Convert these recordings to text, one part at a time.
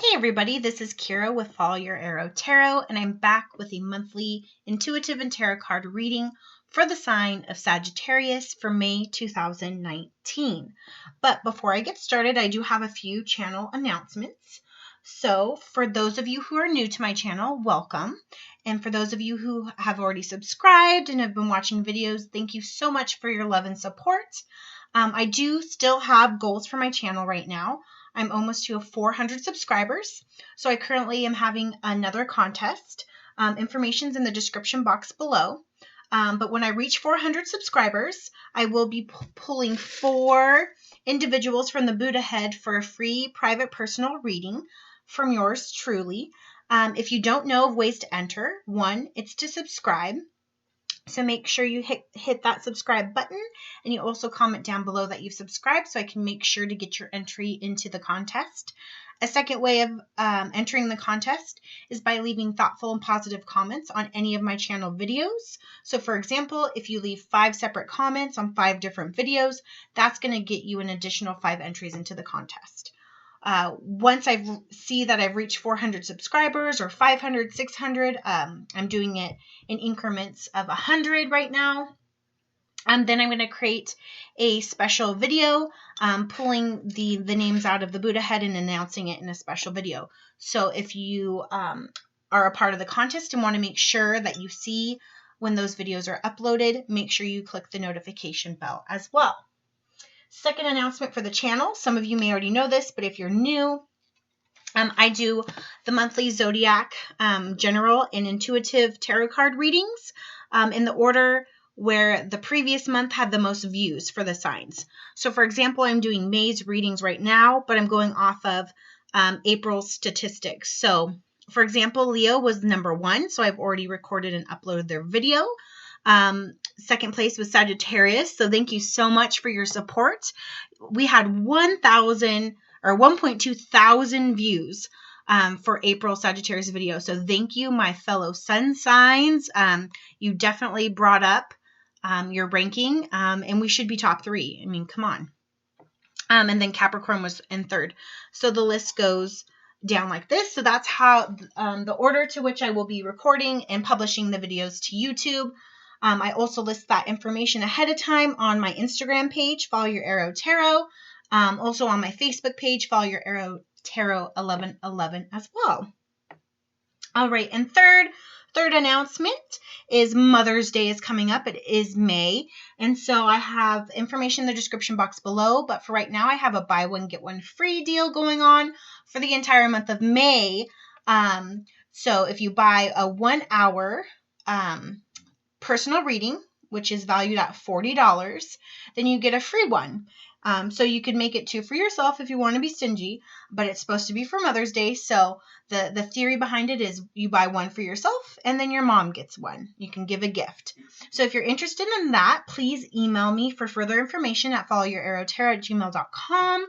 Hey everybody, this is Kira with Follow Your Arrow Tarot, and I'm back with a monthly intuitive and tarot card reading for the sign of Sagittarius for May 2019. But before I get started, I do have a few channel announcements. So for those of you who are new to my channel, welcome. And for those of you who have already subscribed and have been watching videos, thank you so much for your love and support. I do still have goals for my channel right now. I'm almost to 400 subscribers, so I currently am having another contest. Information's in the description box below. But when I reach 400 subscribers, I will be pulling 4 individuals from the Buddha Head for a free private personal reading from yours truly. If you don't know of ways to enter, one, it's to subscribe. So make sure you hit that subscribe button, and you also comment down below that you've subscribed so I can make sure to get your entry into the contest. A second way of entering the contest is by leaving thoughtful and positive comments on any of my channel videos. So for example, if you leave 5 separate comments on 5 different videos, that's going to get you an additional 5 entries into the contest. Once I see that I've reached 400 subscribers or 500, 600, I'm doing it in increments of 100 right now. Then I'm going to create a special video pulling the names out of the Buddha Head and announcing it in a special video. So if you are a part of the contest and want to make sure that you see when those videos are uploaded, make sure you click the notification bell as well. Second announcement for the channel. Some of you may already know this, but if you're new, I do the monthly Zodiac general and intuitive tarot card readings in the order where the previous month had the most views for the signs. So for example, I'm doing May's readings right now, but I'm going off of April's statistics. So for example, Leo was number 1, so I've already recorded and uploaded their video. Second place was Sagittarius, so thank you so much for your support. We had 1,000 or 1.2 thousand views for April Sagittarius video, so thank you, my fellow sun signs. You definitely brought up your ranking, and we should be top 3. I mean, come on. And then Capricorn was in 3rd, so the list goes down like this. So that's how the order to which I will be recording and publishing the videos to YouTube. I also list that information ahead of time on my Instagram page, Follow Your Arrow Tarot. Also on my Facebook page, Follow Your Arrow Tarot 1111 as well. All right, and third announcement is Mother's Day is coming up. It is May, and so I have information in the description box below. But for right now, I have a buy one get one free deal going on for the entire month of May. So if you buy a 1-hour personal reading, which is valued at $40, then you get a free one. So you could make it 2 for yourself if you want to be stingy, but it's supposed to be for Mother's Day. So the theory behind it is you buy 1 for yourself and then your mom gets 1. You can give a gift. So if you're interested in that, please email me for further information at followyourarrowtarot@gmail.com.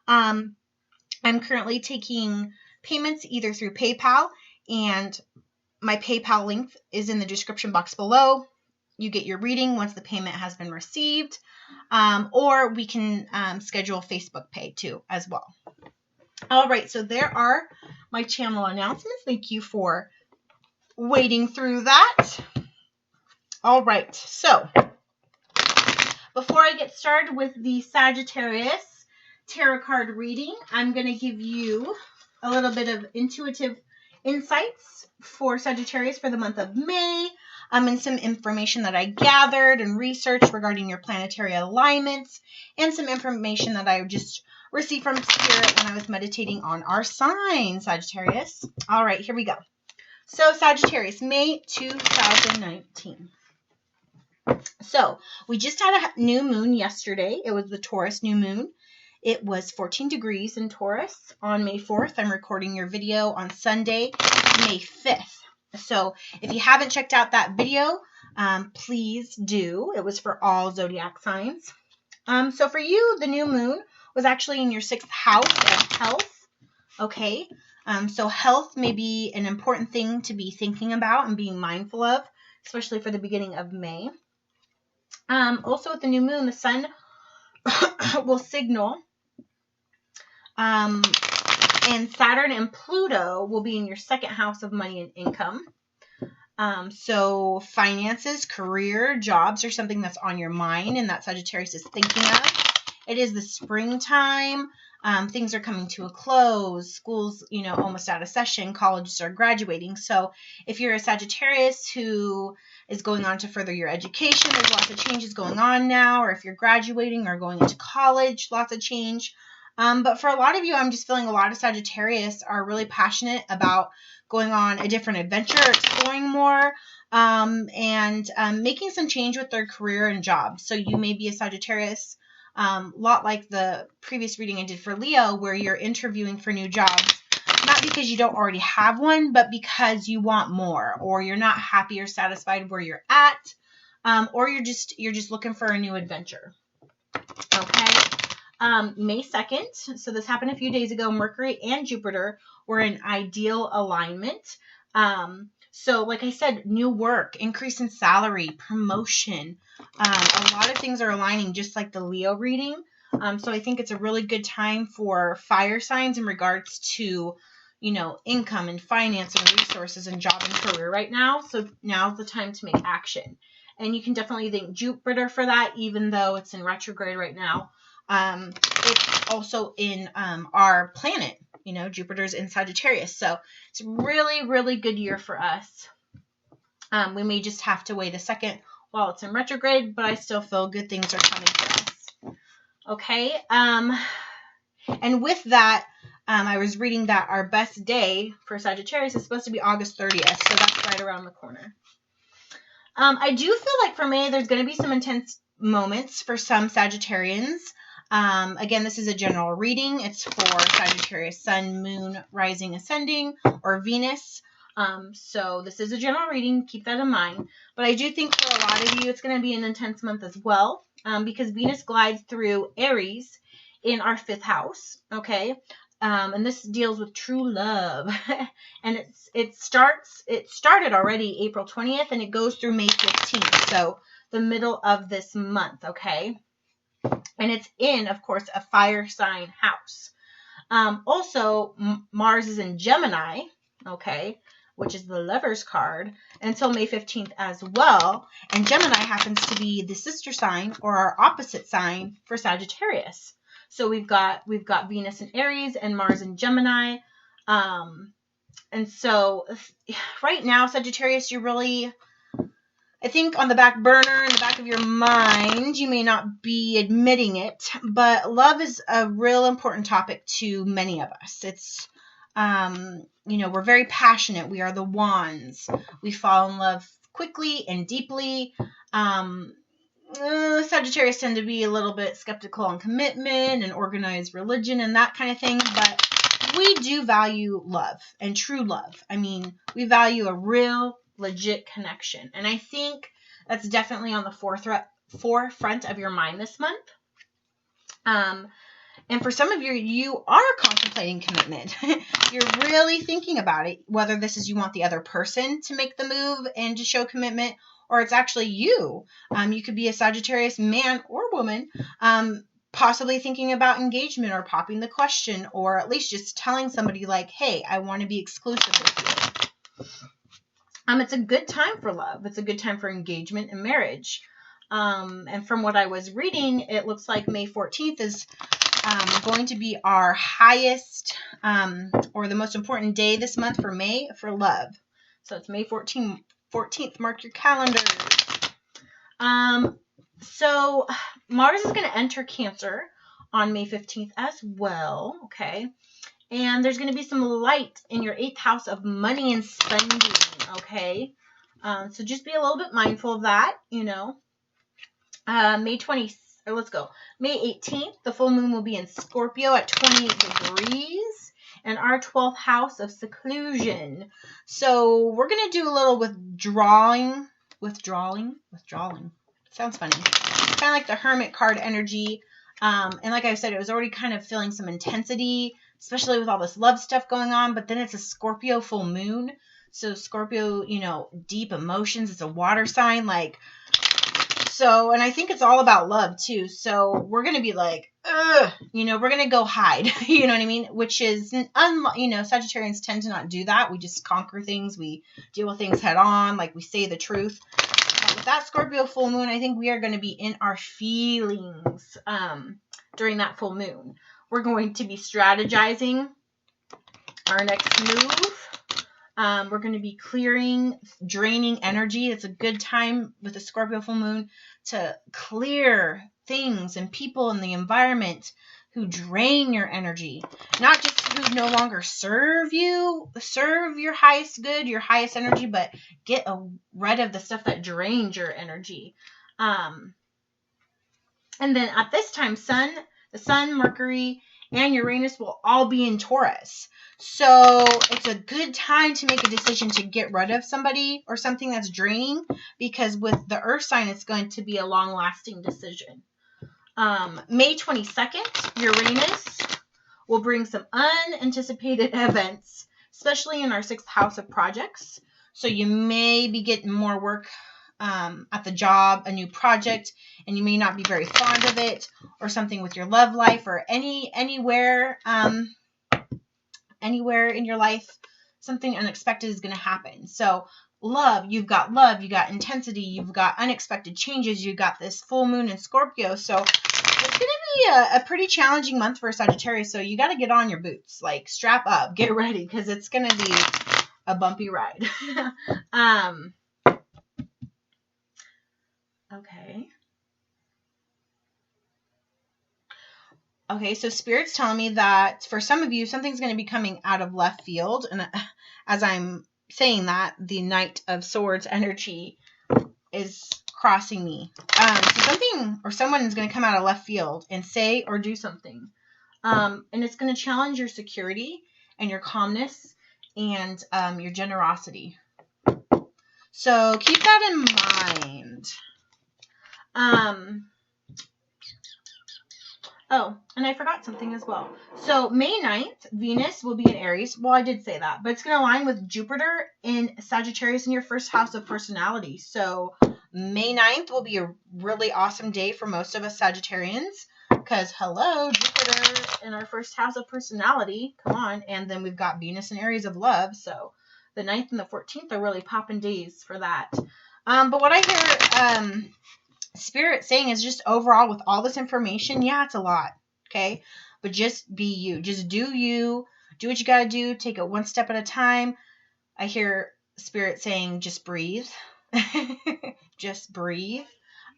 I'm currently taking payments either through PayPal, and my PayPal link is in the description box below. You get your reading once the payment has been received, or we can schedule Facebook Pay too as well. All right, so there are my channel announcements. Thank you for waiting through that. All right, so before I get started with the Sagittarius tarot card reading, I'm going to give you a little bit of intuitive insights for Sagittarius for the month of May, and some information that I gathered and researched regarding your planetary alignments, and some information that I just received from Spirit when I was meditating on our sign, Sagittarius. All right, here we go. So Sagittarius, May 2019. So we just had a new moon yesterday. It was the Taurus new moon. It was 14 degrees in Taurus on May 4th. I'm recording your video on Sunday, May 5th. So if you haven't checked out that video, please do. It was for all zodiac signs. So for you, the new moon was actually in your 6th house of health. Okay. So health may be an important thing to be thinking about and being mindful of, especially for the beginning of May. Also with the new moon, the sun will signal And Saturn and Pluto will be in your second house of money and income. So finances, career, jobs are something that's on your mind and that Sagittarius is thinking of. It is the springtime. Things are coming to a close. School's, almost out of session. Colleges are graduating. So if you're a Sagittarius who is going on to further your education, there's lots of changes going on now. Or if you're graduating or going into college, lots of change. But for a lot of you, I'm just feeling a lot of Sagittarius are really passionate about going on a different adventure, exploring more, and making some change with their career and job. So you may be a Sagittarius, lot like the previous reading I did for Leo, where you're interviewing for new jobs, not because you don't already have one, but because you want more, or you're not happy or satisfied where you're at, or you're just looking for a new adventure. Okay. May 2nd, so this happened a few days ago, Mercury and Jupiter were in ideal alignment. So like I said, new work, increase in salary, promotion, a lot of things are aligning just like the Leo reading. So I think it's a really good time for fire signs in regards to, income and finance and resources and job and career right now. So now's the time to make action. And you can definitely thank Jupiter for that, even though it's in retrograde right now. It's also in our planet, Jupiter's in Sagittarius. So it's a really, really good year for us. We may just have to wait a second while it's in retrograde, but I still feel good things are coming for us. Okay. And with that, I was reading that our best day for Sagittarius is supposed to be August 30th. So that's right around the corner. I do feel like for May, there's going to be some intense moments for some Sagittarians. Again, this is a general reading. It's for Sagittarius, Sun, Moon, Rising, Ascending, or Venus. So this is a general reading. Keep that in mind. But I do think for a lot of you, it's going to be an intense month as well, because Venus glides through Aries in our 5th house. Okay. And this deals with true love. And it started already April 20th and it goes through May 15th. So the middle of this month. Okay. And it's in, of course, a fire sign house. Also, Mars is in Gemini, okay, which is the Lover's card, until May 15th as well. And Gemini happens to be the sister sign or our opposite sign for Sagittarius. So we've got Venus in Aries and Mars in Gemini. And so right now, Sagittarius, you're really, I think, on the back burner, in the back of your mind. You may not be admitting it, but love is a real important topic to many of us. It's, we're very passionate. We are the wands. We fall in love quickly and deeply. Sagittarius tend to be a little bit skeptical on commitment and organized religion and that kind of thing, but we do value love and true love. I mean, we value a real legit connection. And I think that's definitely on the forefront of your mind this month. And for some of you are contemplating commitment. You're really thinking about it, whether this is you want the other person to make the move and to show commitment, or it's actually you. You could be a Sagittarius man or woman, possibly thinking about engagement or popping the question, or at least just telling somebody like, hey, I want to be exclusive with you. It's a good time for love. It's a good time for engagement and marriage. And from what I was reading, it looks like May 14th is going to be our highest or the most important day this month for May for love. So it's May 14th. Mark your calendars. So Mars is going to enter Cancer on May 15th as well. Okay. And there's going to be some light in your 8th house of money and spending. Okay. So just be a little bit mindful of that, May 18th, the full moon will be in Scorpio at 28 degrees and our 12th house of seclusion. So we're going to do a little withdrawing. Sounds funny. Kind of like the Hermit card energy. And like I said, it was already kind of feeling some intensity, especially with all this love stuff going on. But then it's a Scorpio full moon. So Scorpio, deep emotions. It's a water sign. So, and I think it's all about love too. So we're going to be like, ugh, you know, we're going to go hide, you know what I mean? Which is, you know, Sagittarians tend to not do that. We just conquer things. We deal with things head on. Like we say the truth. But with that Scorpio full moon, I think we are going to be in our feelings during that full moon. We're going to be strategizing our next move. We're going to be clearing, draining energy. It's a good time with the Scorpio full moon to clear things and people in the environment who drain your energy. Not just who no longer serve your highest good, your highest energy, but get rid of the stuff that drains your energy. And then at this time, the Sun, Mercury, and Uranus will all be in Taurus. So it's a good time to make a decision to get rid of somebody or something that's draining, because with the Earth sign, it's going to be a long-lasting decision. May 22nd, Uranus will bring some unanticipated events, especially in our 6th house of projects. So you may be getting more work at the job, a new project, and you may not be very fond of it, or something with your love life, or anywhere in your life, something unexpected is going to happen. So love, you've got intensity, you've got unexpected changes, you've got this full moon in Scorpio. So it's going to be a pretty challenging month for Sagittarius. So you got to get on your boots, like strap up, get ready, because it's going to be a bumpy ride. Okay, so Spirit's telling me that for some of you, something's going to be coming out of left field. And as I'm saying that, the Knight of Swords energy is crossing me. So something or someone is going to come out of left field and say or do something. And it's going to challenge your security and your calmness and your generosity. So keep that in mind. Oh, and I forgot something as well. So May 9th, Venus will be in Aries. Well, I did say that, but it's going to align with Jupiter in Sagittarius in your 1st house of personality. So May 9th will be a really awesome day for most of us Sagittarians, because hello, Jupiter in our 1st house of personality. Come on. And then we've got Venus in Aries of love. So the 9th and the 14th are really popping days for that. But what I hear Spirit saying is just overall with all this information, yeah, it's a lot, okay? But just be you. Just do you. Do what you got to do. Take it one step at a time. I hear Spirit saying just breathe. Just breathe.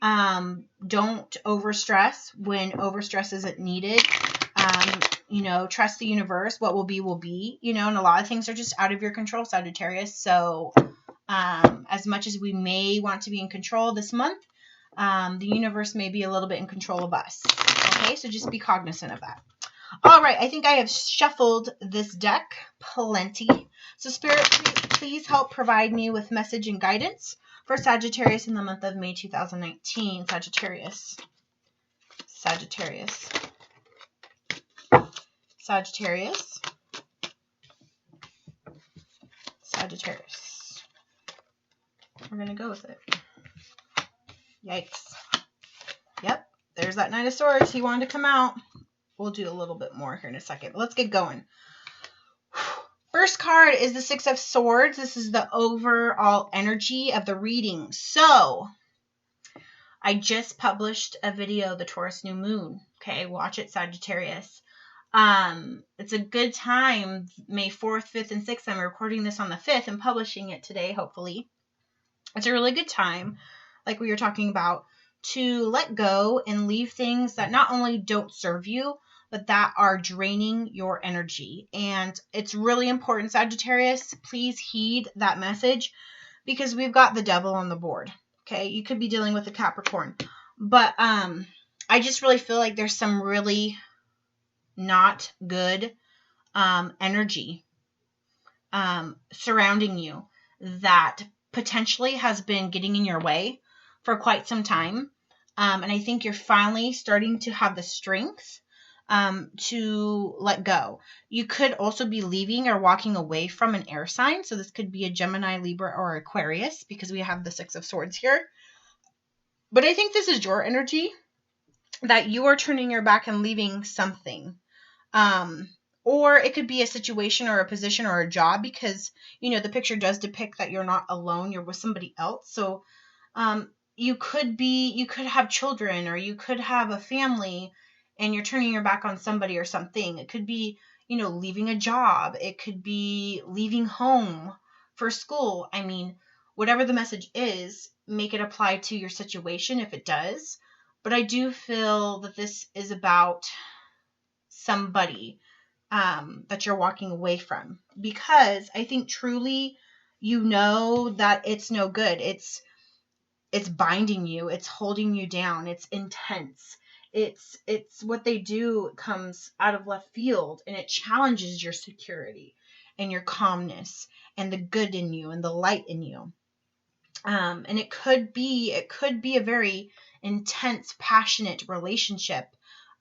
Don't overstress when overstress isn't needed. Trust the universe. What will be, and a lot of things are just out of your control, Sagittarius. So as much as we may want to be in control this month, the universe may be a little bit in control of us. Okay, so just be cognizant of that. All right, I think I have shuffled this deck plenty. So Spirit, please help provide me with message and guidance for Sagittarius in the month of May 2019. Sagittarius. We're going to go with it. Yikes. Yep, there's that Knight of Swords. He wanted to come out. We'll do a little bit more here in a second. Let's get going. First card is the 6 of Swords. This is the overall energy of the reading. So, I just published a video, the Taurus New Moon. Okay, watch it, Sagittarius. It's a good time, May 4th, 5th, and 6th. I'm recording this on the 5th and publishing it today, hopefully. It's a really good time, like we were talking about, to let go and leave things that not only don't serve you, but that are draining your energy. And it's really important, Sagittarius, please heed that message, because we've got the devil on the board. Okay, you could be dealing with a Capricorn. But I just really feel like there's some really not good energy surrounding you that potentially has been getting in your way for quite some time. And I think you're finally starting to have the strength to let go. You could also be leaving or walking away from an air sign. So this could be a Gemini, Libra, or Aquarius, because we have the 6 of Swords here. But I think this is your energy, that you are turning your back and leaving something. Or it could be a situation or a position or a job, because, the picture does depict that you're not alone, you're with somebody else. So, you could have children, or you could have a family, and you're turning your back on somebody or something. It could be, leaving a job. It could be leaving home for school. I mean, whatever the message is, make it apply to your situation if it does. But I do feel that this is about somebody that you're walking away from, because I think truly that it's no good. It's binding you. It's holding you down. It's intense. It's what they do comes out of left field, and it challenges your security and your calmness and the good in you and the light in you. And it could be a very intense, passionate relationship,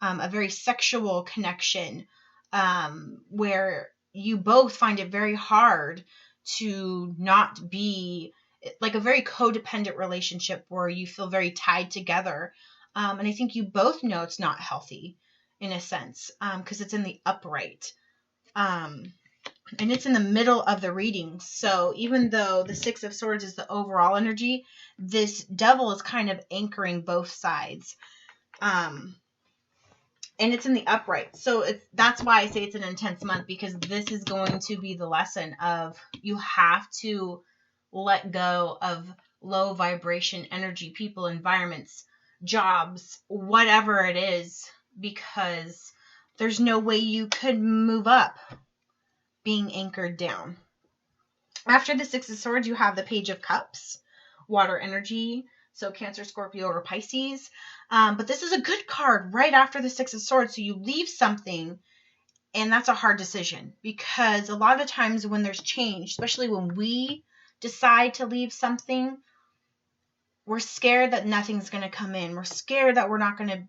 a very sexual connection, where you both find it very hard to not be, like a very codependent relationship where you feel very tied together. And I think you both know it's not healthy in a sense, because it's in the upright. And it's in the middle of the reading. So even though the Six of Swords is the overall energy, this Devil is kind of anchoring both sides. And it's in the upright. So that's why I say it's an intense month, because this is going to be the lesson of, you have to let go of low vibration energy, people, environments, jobs, whatever it is, because there's no way you could move up being anchored down. After the Six of Swords, you have the Page of Cups, water energy, so Cancer, Scorpio, or Pisces. But this is a good card right after the Six of Swords, so you leave something, and that's a hard decision, because a lot of times when there's change, especially when we decide to leave something, we're scared that nothing's going to come in. We're scared that we're not going to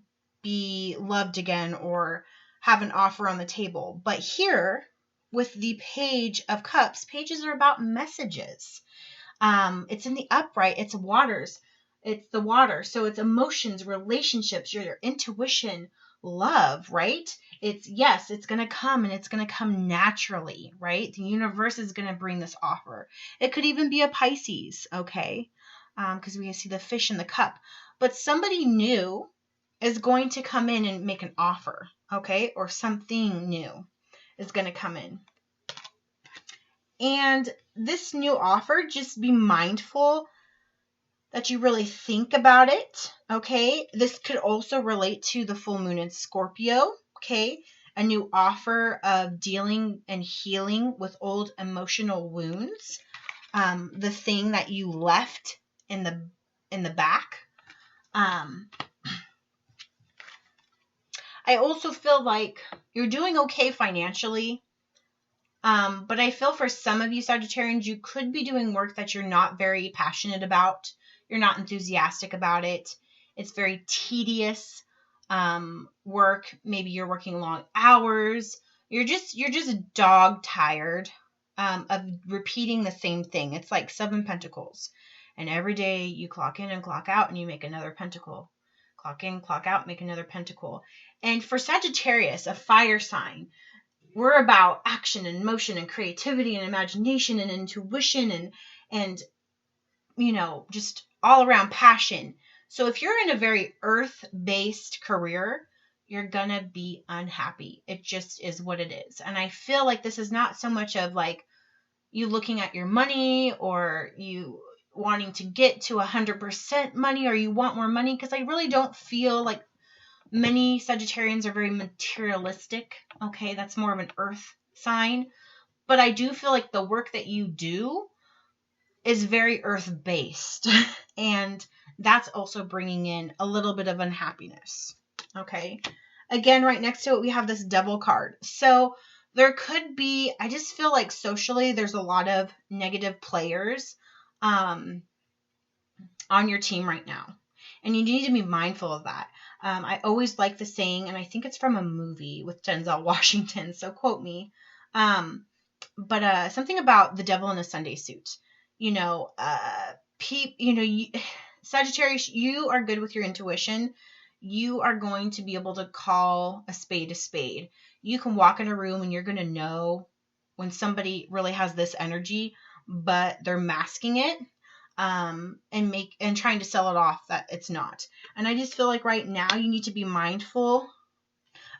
be loved again or have an offer on the table. But here, with the Page of Cups, pages are about messages. It's in the upright. It's waters. It's the water. So it's emotions, relationships, your intuition, love, right? It's going to come, and it's going to come naturally, right? The universe is going to bring this offer. It could even be a Pisces, okay? Because we see the fish in the cup. But somebody new is going to come in and make an offer, okay? Or something new is going to come in. And this new offer, just be mindful that you really think about it, okay? This could also relate to the full moon in Scorpio, okay? A new offer of dealing and healing with old emotional wounds. The thing that you left in the back. I also feel like you're doing okay financially. But I feel for some of you Sagittarians, you could be doing work that you're not very passionate about. You're not enthusiastic about it. It's very tedious work. Maybe you're working long hours. You're just dog tired of repeating the same thing. It's like 7 pentacles. And every day you clock in and clock out, and you make another pentacle. Clock in, clock out, make another pentacle. And for Sagittarius, a fire sign, we're about action and motion and creativity and imagination and intuition and just all around passion. So if you're in a very earth-based career, you're gonna be unhappy. It just is what it is. And I feel like this is not so much of like you looking at your money or you wanting to get to 100% money or you want more money, because I really don't feel like many Sagittarians are very materialistic. Okay, that's more of an earth sign. But I do feel like the work that you do is very earth-based. And that's also bringing in a little bit of unhappiness. Okay. Again, right next to it, we have this Devil card. So there could be, I just feel like socially, there's a lot of negative players on your team right now. And you need to be mindful of that. I always like the saying, and I think it's from a movie with Denzel Washington, so quote me. But something about the devil in a Sunday suit. Sagittarius, you are good with your intuition. You are going to be able to call a spade a spade. You can walk in a room and you're going to know when somebody really has this energy, but they're masking it, and trying to sell it off that it's not. And I just feel like right now you need to be mindful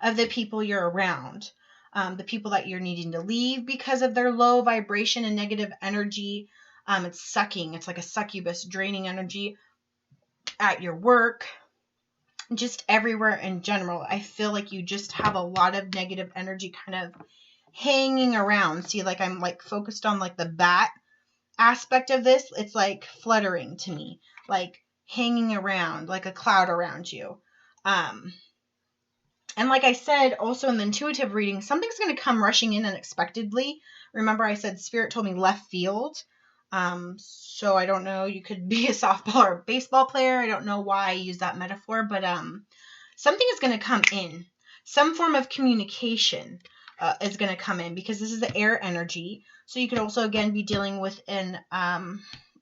of the people you're around, the people that you're needing to leave because of their low vibration and negative energy. It's sucking. It's like a succubus, draining energy at your work, just everywhere in general. I feel like you just have a lot of negative energy kind of hanging around. See, like I'm like focused on like the bat aspect of this. It's like fluttering to me, like hanging around, like a cloud around you. And like I said, also in the intuitive reading, something's going to come rushing in unexpectedly. Remember I said Spirit told me left field. So I don't know, you could be a softball or baseball player. I don't know why I use that metaphor, but something is going to come in. Some form of communication is going to come in because this is the air energy. So you could also, again, be dealing with an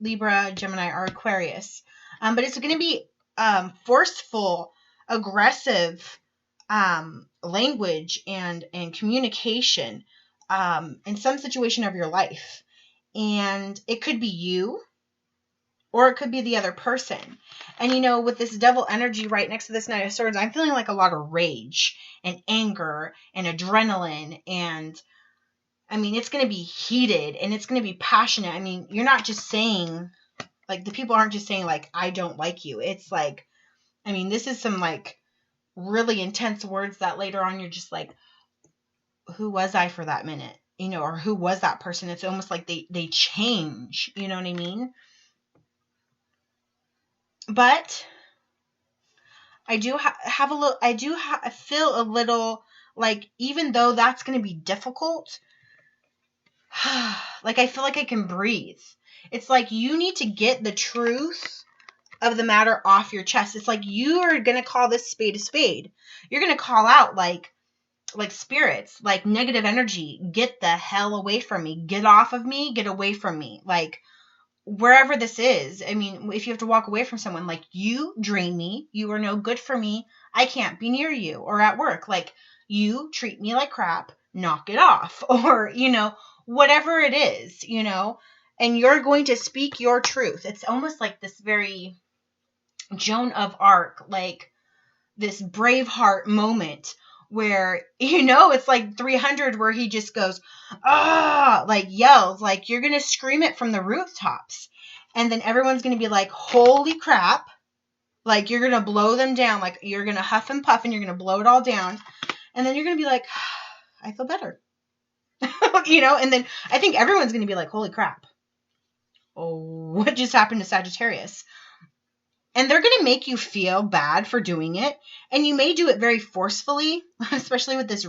Libra, Gemini, or Aquarius. But it's going to be forceful, aggressive language and communication in some situation of your life. And it could be you, or it could be the other person. And, you know, with this devil energy right next to this Knight of Swords, I'm feeling like a lot of rage and anger and adrenaline. And, I mean, it's going to be heated and it's going to be passionate. I mean, you're not just saying, like, the people aren't just saying, like, I don't like you. It's like, I mean, this is some, like, really intense words that later on you're just like, who was I for that minute? You know, or who was that person? It's almost like they change, you know what I mean? But I do feel a little like, even though that's going to be difficult, like I feel like I can breathe. It's like you need to get the truth of the matter off your chest. It's like you are going to call this spade a spade. You're going to call out like spirits, like negative energy, get the hell away from me, get off of me, get away from me, like wherever this is. I mean, if you have to walk away from someone, like, you drain me, you are no good for me, I can't be near you. Or at work, like, you treat me like crap, knock it off. Or, you know, whatever it is, you know, and you're going to speak your truth. It's almost like this very Joan of Arc, like this Braveheart moment where, you know, it's like 300 where he just goes, ah, like yells, like you're going to scream it from the rooftops. And then everyone's going to be like, holy crap. Like you're going to blow them down. Like you're going to huff and puff and you're going to blow it all down. And then you're going to be like, I feel better. You know, and then I think everyone's going to be like, holy crap. Oh, what just happened to Sagittarius? And they're going to make you feel bad for doing it. And you may do it very forcefully, especially with this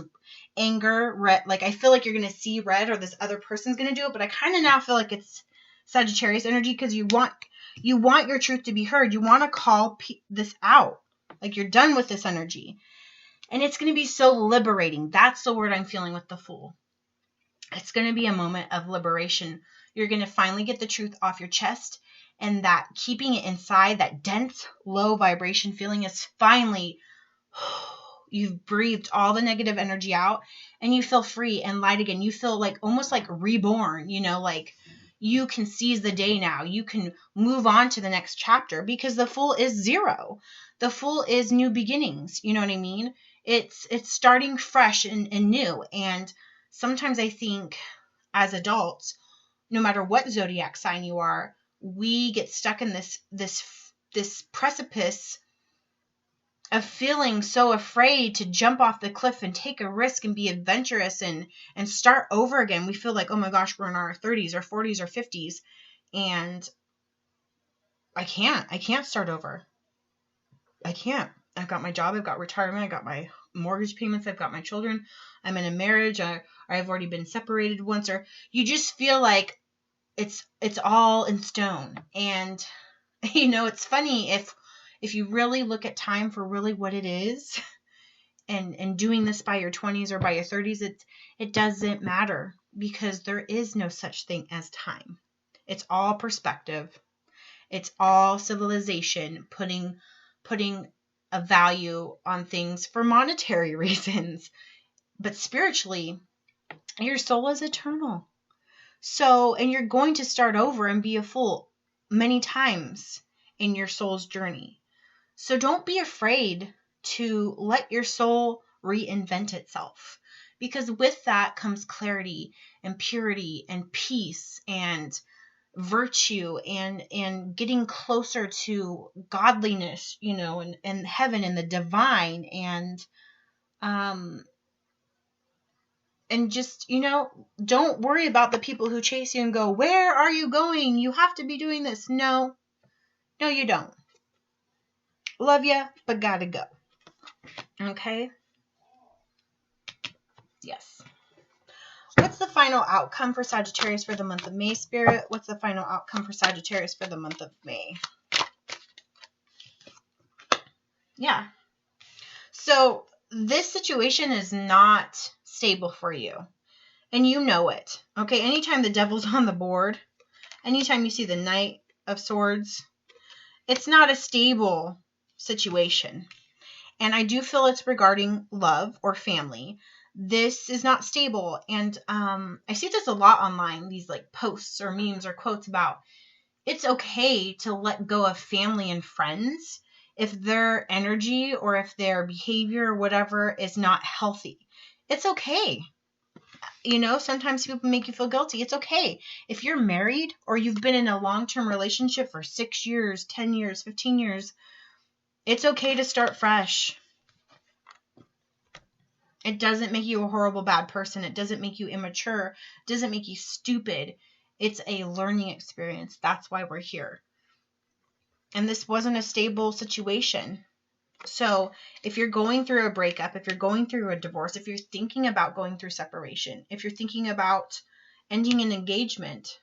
anger. Red, like I feel like you're going to see red, or this other person's going to do it. But I kind of now feel like it's Sagittarius energy, because you want your truth to be heard. You want to call this out. Like you're done with this energy. And it's going to be so liberating. That's the word I'm feeling with the Fool. It's going to be a moment of liberation. You're going to finally get the truth off your chest. And that keeping it inside, that dense, low vibration feeling is finally, you've breathed all the negative energy out and you feel free and light again. You feel like almost like reborn, you know, like you can seize the day now. You can move on to the next chapter, because the Fool is 0. The Fool is new beginnings. You know what I mean? It's starting fresh and new. And sometimes I think as adults, no matter what zodiac sign you are, we get stuck in this precipice of feeling so afraid to jump off the cliff and take a risk and be adventurous and start over again. We feel like, oh my gosh, we're in our 30s or 40s or 50s, and I can't start over. I can't. I've got my job, I've got retirement, I've got my mortgage payments, I've got my children, I'm in a marriage, or I've already been separated once, or you just feel like it's all in stone. And, you know, it's funny if you really look at time for really what it is, and doing this by your 20s or by your 30s, it doesn't matter, because there is no such thing as time. It's all perspective. It's all civilization putting a value on things for monetary reasons. But spiritually, your soul is eternal. So, and you're going to start over and be a fool many times in your soul's journey. So don't be afraid to let your soul reinvent itself, because with that comes clarity and purity and peace and virtue and getting closer to godliness, you know, and heaven and the divine, and just, you know, don't worry about the people who chase you and go, where are you going? You have to be doing this. No, you don't. Love ya, but gotta go. Okay? Yes. What's the final outcome for Sagittarius for the month of May, Spirit? What's the final outcome for Sagittarius for the month of May? Yeah. So this situation is not stable for you. And you know it. Okay? Anytime the devil's on the board, anytime you see the Knight of Swords, it's not a stable situation. And I do feel it's regarding love or family. This is not stable. And I see this a lot online, these like posts or memes or quotes about it's okay to let go of family and friends if their energy or if their behavior or whatever is not healthy. It's okay. You know, sometimes people make you feel guilty. It's okay. If you're married or you've been in a long-term relationship for 6 years, 10 years, 15 years, it's okay to start fresh. It doesn't make you a horrible, bad person. It doesn't make you immature. It doesn't make you stupid. It's a learning experience. That's why we're here. And this wasn't a stable situation. So if you're going through a breakup, if you're going through a divorce, if you're thinking about going through separation, if you're thinking about ending an engagement,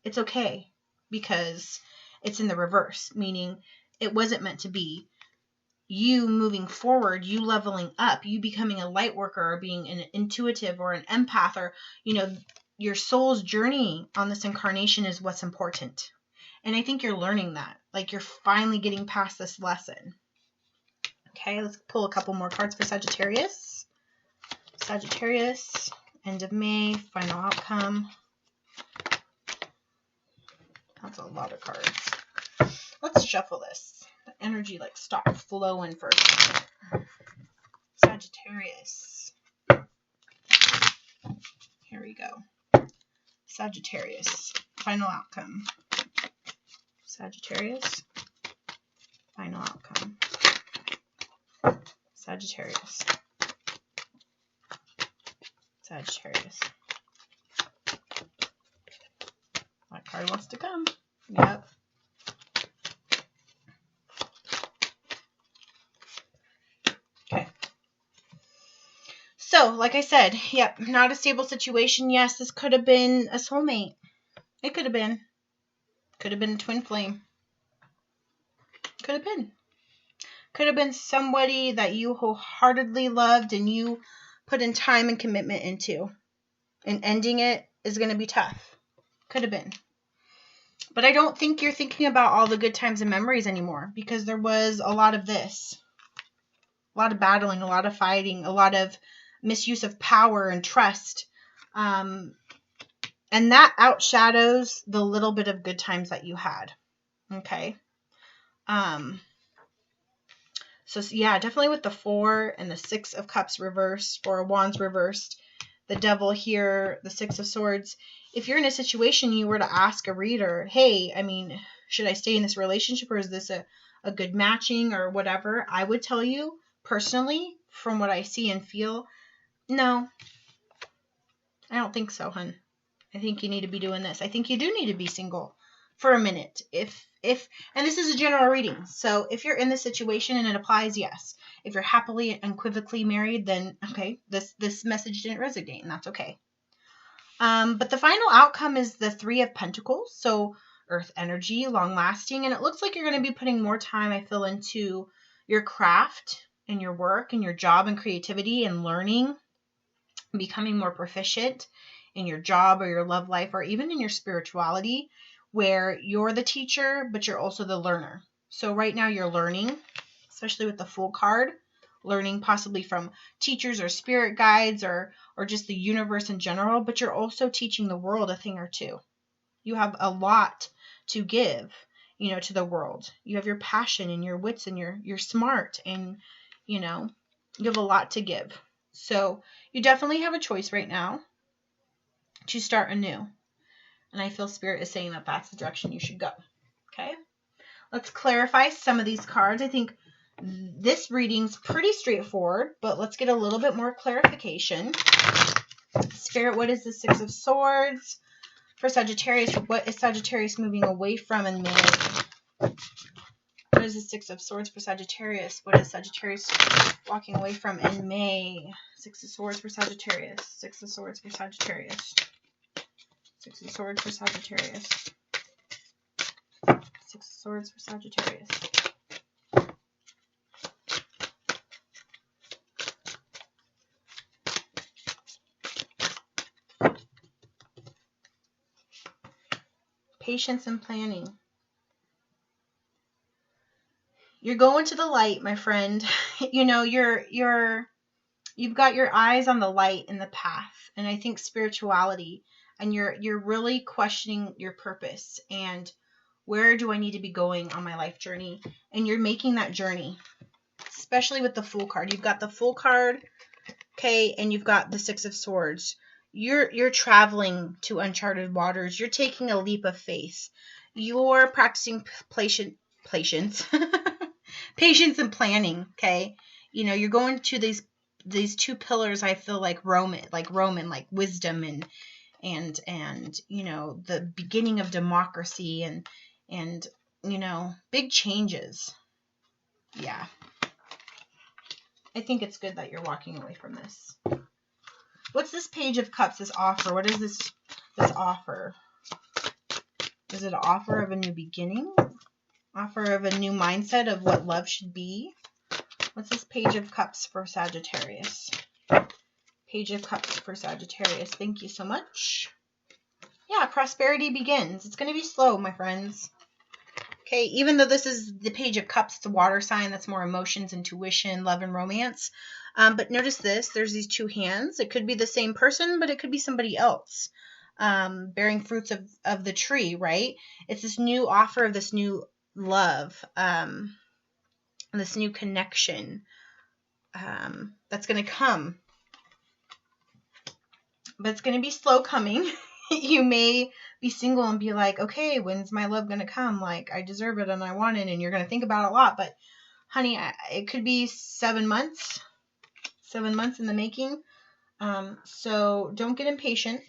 it's okay, because it's in the reverse, meaning it wasn't meant to be. You moving forward, you leveling up, you becoming a light worker or being an intuitive or an empath, or, you know, your soul's journey on this incarnation is what's important. And I think you're learning that. Like, you're finally getting past this lesson. Okay, let's pull a couple more cards for Sagittarius. Sagittarius, end of May, final outcome. That's a lot of cards. Let's shuffle this. The energy like stop flowing first. Sagittarius. Here we go. Sagittarius, final outcome. Sagittarius, final outcome. Sagittarius. Sagittarius. That card wants to come. Yep. Okay. So, like I said, yep, not a stable situation. Yes, this could have been a soulmate. It could have been. Could have been a twin flame. Could have been. Could have been somebody that you wholeheartedly loved and you put in time and commitment into. And ending it is going to be tough. Could have been. But I don't think you're thinking about all the good times and memories anymore, because there was a lot of this. A lot of battling, a lot of fighting, a lot of misuse of power and trust. And that outshadows the little bit of good times that you had. Okay? So yeah, definitely with the 4 and the 6 of Cups reversed, or Wands reversed, the Devil here, the 6 of Swords. If you're in a situation, you were to ask a reader, hey, I mean, should I stay in this relationship, or is this a good matching or whatever? I would tell you, personally, from what I see and feel, no. I don't think so, hun. I think you need to be doing this. I think you do need to be single for a minute. And this is a general reading. So if you're in this situation and it applies, yes. If you're happily and unequivocally married, then okay, this message didn't resonate, and that's okay. But the final outcome is the 3 of Pentacles. So earth energy, long lasting, and it looks like you're going to be putting more time, I feel, into your craft and your work and your job and creativity and learning, becoming more proficient in your job or your love life, or even in your spirituality, where you're the teacher, but you're also the learner. So right now you're learning, especially with the Fool card, learning possibly from teachers or spirit guides or just the universe in general, but you're also teaching the world a thing or two. You have a lot to give, you know, to the world. You have your passion and your wits and you're smart and, you know, you have a lot to give. So you definitely have a choice right now to start anew. And I feel Spirit is saying that that's the direction you should go. Okay. Let's clarify some of these cards. I think this reading's pretty straightforward, but let's get a little bit more clarification. Spirit, what is the Six of Swords for Sagittarius? What is Sagittarius moving away from in May? What is the Six of Swords for Sagittarius? What is Sagittarius walking away from in May? Six of Swords for Sagittarius. Six of Swords for Sagittarius. Six of Swords for Sagittarius. Six of Swords for Sagittarius. Patience and planning. You're going to the light, my friend. You know, you've got your eyes on the light and the path. And I think spirituality, and you're really questioning your purpose and where do I need to be going on my life journey? And you're making that journey, especially with the Fool card. You've got the Fool card, okay, and you've got the Six of Swords. You're traveling to uncharted waters. You're taking a leap of faith. You're practicing patience, patience and planning, okay? You know, you're going to these two pillars. I feel like Roman, like wisdom and you know, the beginning of democracy and you know, big changes. Yeah. I think it's good that you're walking away from this. What's this Page of Cups, this offer? What is this offer? Is it an offer of a new beginning? Offer of a new mindset of what love should be? What's this Page of Cups for Sagittarius? Page of Cups for Sagittarius. Thank you so much. Yeah, prosperity begins. It's going to be slow, my friends. Okay, even though this is the Page of Cups, it's a water sign. That's more emotions, intuition, love, and romance. But notice this. There's these two hands. It could be the same person, but it could be somebody else bearing fruits of the tree, right? It's this new offer of this new love, this new connection that's going to come. But it's going to be slow coming. You may be single and be like, okay, when's my love going to come? Like, I deserve it and I want it. And you're going to think about it a lot. But, honey, it could be 7 months. 7 months in the making. So don't get impatient.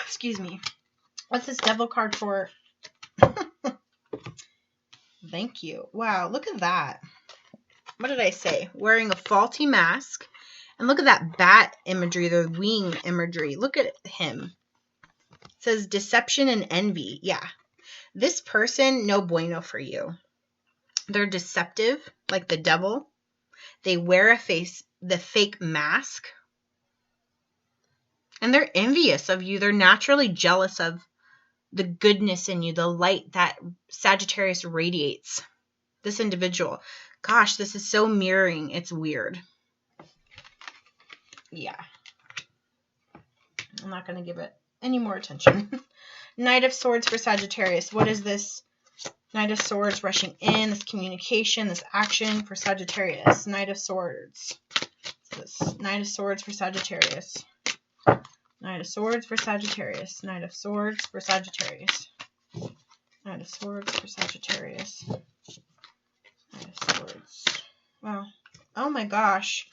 Excuse me. What's this Devil card for? Thank you. Wow, look at that. What did I say? Wearing a faulty mask. And look at that bat imagery, the wing imagery. Look at him. It says deception and envy. Yeah. This person, no bueno for you. They're deceptive, like the devil. They wear the fake mask. And they're envious of you. They're naturally jealous of the goodness in you, the light that Sagittarius radiates. This individual. Gosh, this is so mirroring. It's weird. Yeah. I'm not going to give it any more attention. Knight of Swords for Sagittarius. What is this? Knight of Swords rushing in, this communication, this action for Sagittarius. Knight of Swords. What's this? Knight of Swords for Sagittarius. Knight of Swords for Sagittarius. Knight of Swords for Sagittarius. Knight of Swords for Sagittarius. Knight of Swords. Wow. Oh my gosh.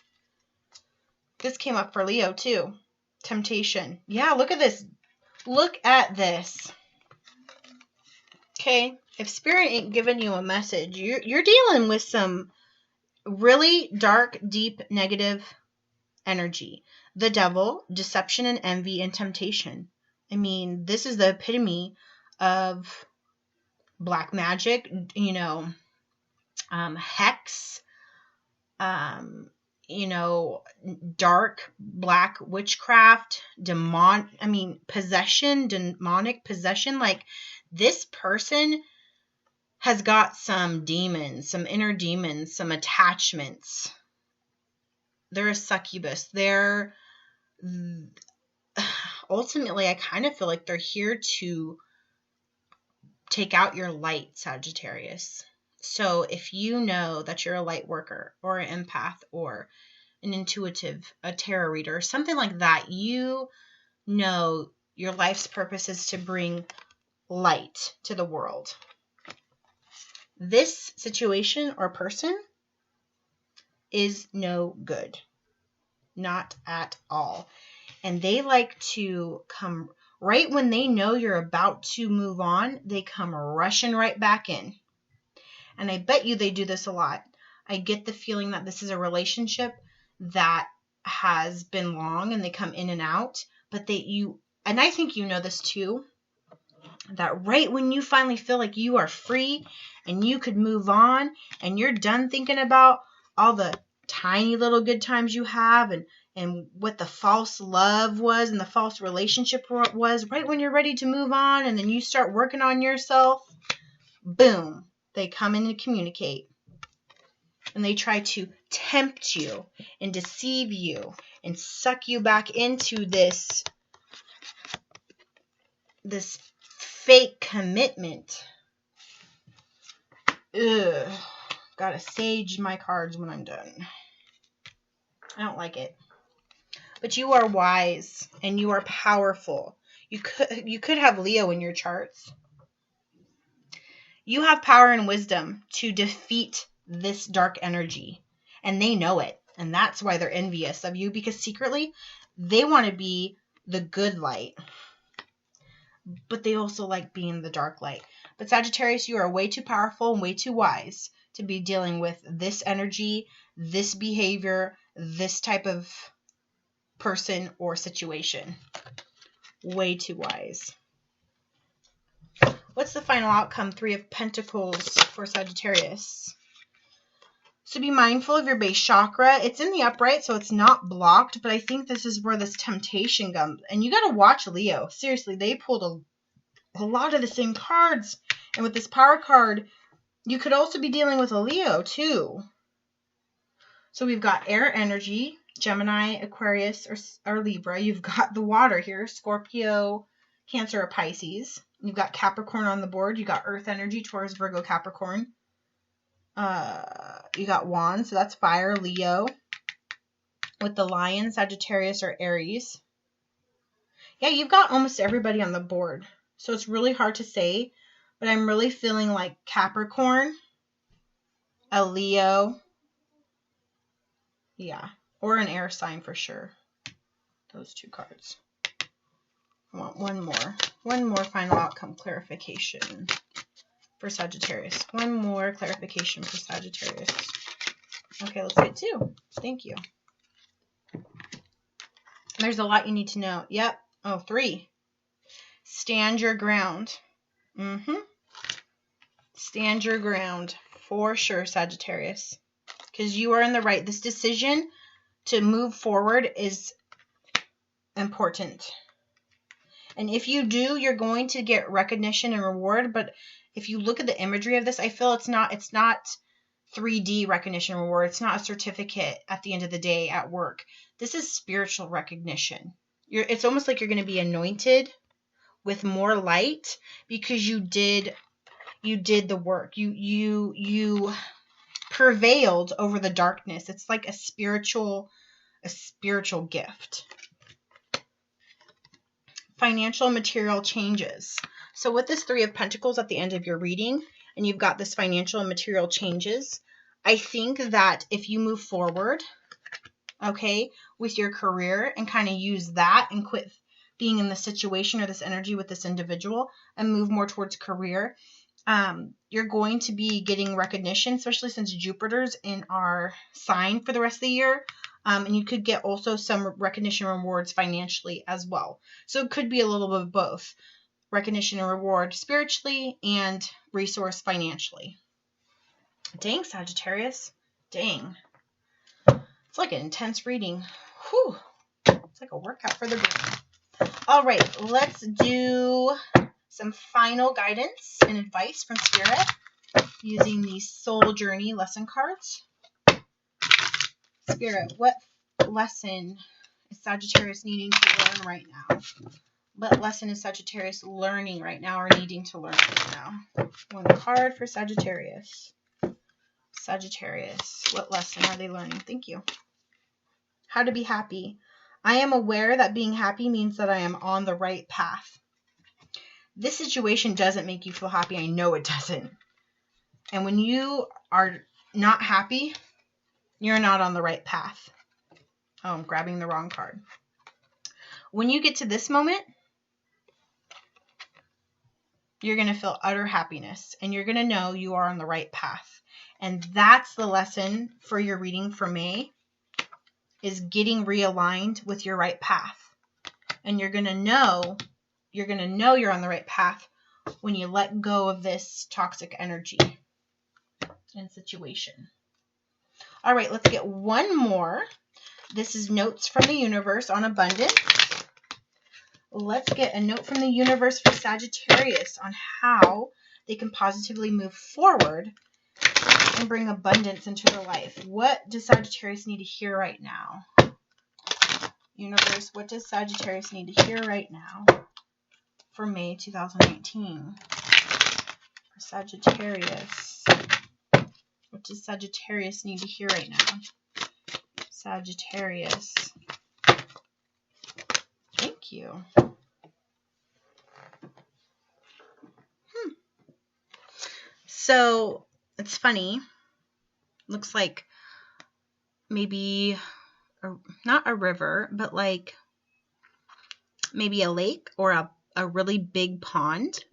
This came up for Leo too. Temptation. Yeah, look at this. Look at this. Okay, if Spirit ain't giving you a message, you're dealing with some really dark, deep, negative energy. The devil, deception and envy and temptation. I mean, this is the epitome of black magic, you know, hex, you know, dark black witchcraft, possession, demonic possession. Like, this person has got some demons, some inner demons, some attachments. They're a succubus. They're ultimately, I kind of feel like they're here to take out your light, Sagittarius. So if you know that you're a light worker or an empath or an intuitive, a tarot reader, something like that, you know your life's purpose is to bring light to the world. This situation or person is no good. Not at all. And they like to come right when they know you're about to move on, they come rushing right back in. And I bet you they do this a lot. I get the feeling that this is a relationship that has been long and they come in and out. But and I think you know this too, that right when you finally feel like you are free and you could move on and you're done thinking about all the tiny little good times you have and what the false love was and the false relationship was, right when you're ready to move on and then you start working on yourself, boom, they come in and communicate. And they try to tempt you and deceive you and suck you back into this fake commitment. Ugh. Gotta sage my cards when I'm done. I don't like it. But you are wise and you are powerful. You could have Leo in your charts. You have power and wisdom to defeat this dark energy. And they know it. And that's why they're envious of you, because secretly they want to be the good light. But they also like being the dark light. But Sagittarius, you are way too powerful and way too wise to be dealing with this energy, this behavior, this type of person or situation. Way too wise. What's the final outcome? 3 of Pentacles for Sagittarius. So be mindful of your base chakra. It's in the upright, so it's not blocked, but I think this is where this temptation comes. And you got to watch Leo. Seriously, they pulled a lot of the same cards. And with this power card, you could also be dealing with a Leo too. So we've got air energy, Gemini, Aquarius, or Libra. You've got the water here, Scorpio, Cancer, or Pisces. You've got Capricorn on the board. You got earth energy, Taurus, Virgo, Capricorn. You got Wands, so that's fire, Leo. With the Lion, Sagittarius, or Aries. Yeah, you've got almost everybody on the board. So it's really hard to say, but I'm really feeling like Capricorn, a Leo. Yeah, or an air sign for sure. Those 2 cards. I want one more final outcome clarification for Sagittarius. One more clarification for Sagittarius. Okay, let's get 2. Thank you. There's a lot you need to know. Yep. Oh, 3. Stand your ground. Stand your ground for sure, Sagittarius. Because you are in the right. This decision to move forward is important. And if you do, you're going to get recognition and reward. But if you look at the imagery of this, I feel it's not 3D recognition and reward. It's not a certificate at the end of the day at work. This is spiritual recognition. It's almost like you're going to be anointed with more light because you did the work. You prevailed over the darkness. It's like a spiritual gift. Financial material changes. So with this 3 of Pentacles at the end of your reading, and you've got this financial and material changes, I think that if you move forward, okay, with your career and kind of use that and quit being in this situation or this energy with this individual and move more towards career, you're going to be getting recognition, especially since Jupiter's in our sign for the rest of the year. And you could get also some recognition rewards financially as well. So it could be a little bit of both. Recognition and reward spiritually and resource financially. Dang, Sagittarius. Dang. It's like an intense reading. Whew. It's like a workout for the brain. All right, let's do some final guidance and advice from Spirit using these Soul Journey lesson cards. Spirit, what lesson is Sagittarius needing to learn right now? What lesson is Sagittarius learning right now or needing to learn right now? One card for Sagittarius. Sagittarius, what lesson are they learning? Thank you. How to be happy. I am aware that being happy means that I am on the right path. This situation doesn't make you feel happy. I know it doesn't. And when you are not happy, you're not on the right path. Oh, I'm grabbing the wrong card. When you get to this moment, you're going to feel utter happiness. And you're going to know you are on the right path. And that's the lesson for your reading for May, is getting realigned with your right path. And you're going to know you're on the right path when you let go of this toxic energy and situation. All right, let's get one more. This is notes from the universe on abundance. Let's get a note from the universe for Sagittarius on how they can positively move forward and bring abundance into their life. What does Sagittarius need to hear right now? Universe, what does Sagittarius need to hear right now for May 2019? For Sagittarius, what does Sagittarius need to hear right now? Sagittarius. Thank you. So, it's funny. Looks like maybe not a river, but like maybe a lake or a really big pond.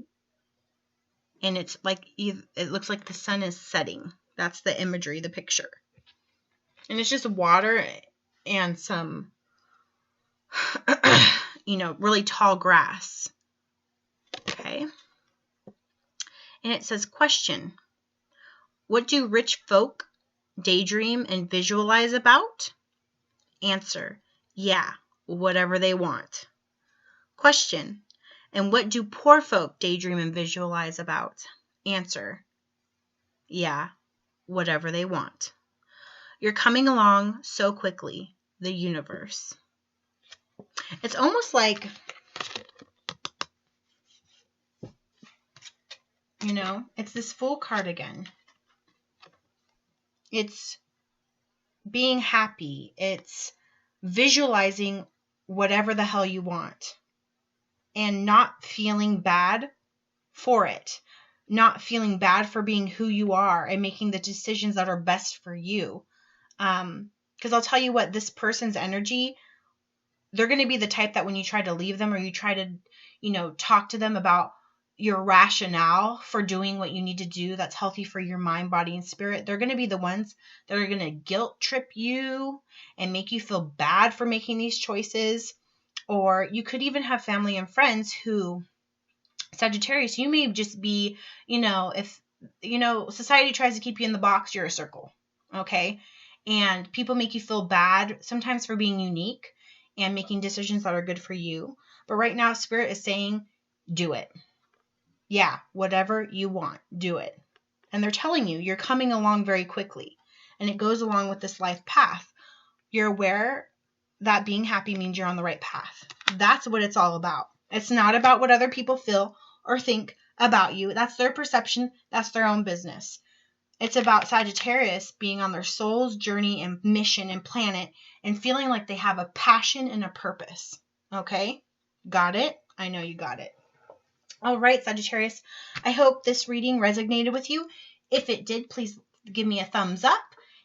And it's like, it looks like the sun is setting. That's the imagery, the picture. And it's just water and some, really tall grass. Okay. And it says, question, what do rich folk daydream and visualize about? Answer, yeah, whatever they want. Question, and what do poor folk daydream and visualize about? Answer, yeah, whatever they want. You're coming along so quickly, the universe. It's almost like, it's this Fool card again. It's being happy. It's visualizing whatever the hell you want and not feeling bad for it. Not feeling bad for being who you are and making the decisions that are best for you. Because I'll tell you what, this person's energy, they're going to be the type that when you try to leave them or you try to, talk to them about your rationale for doing what you need to do that's healthy for your mind, body, and spirit, they're going to be the ones that are going to guilt trip you and make you feel bad for making these choices. Or you could even have family and friends who, Sagittarius, you may just be, if, society tries to keep you in the box, you're a circle. Okay. And people make you feel bad sometimes for being unique and making decisions that are good for you. But right now, Spirit is saying, do it. Yeah, whatever you want, do it. And they're telling you, you're coming along very quickly. And it goes along with this life path. You're aware that being happy means you're on the right path. That's what it's all about. It's not about what other people feel or think about you. That's their perception. That's their own business. It's about Sagittarius being on their soul's journey and mission and planet and feeling like they have a passion and a purpose. Okay? Got it? I know you got it. All right, Sagittarius. I hope this reading resonated with you. If it did, please give me a thumbs up.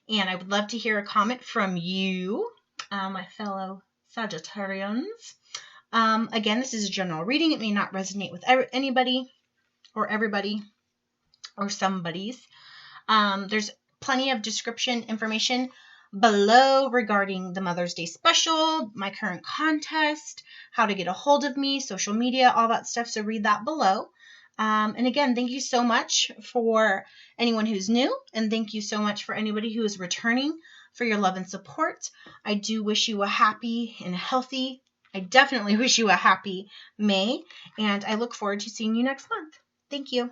And I would love to hear a comment from you, my fellow Sagittarians. Again, this is a general reading. It may not resonate with anybody or everybody or somebody's. There's plenty of description information below regarding the Mother's Day special, my current contest, how to get a hold of me, social media, all that stuff. So read that below. And again, thank you so much for anyone who's new, and thank you so much for anybody who is returning for your love and support. I do wish you a happy and healthy, I definitely wish you a happy May, and I look forward to seeing you next month. Thank you.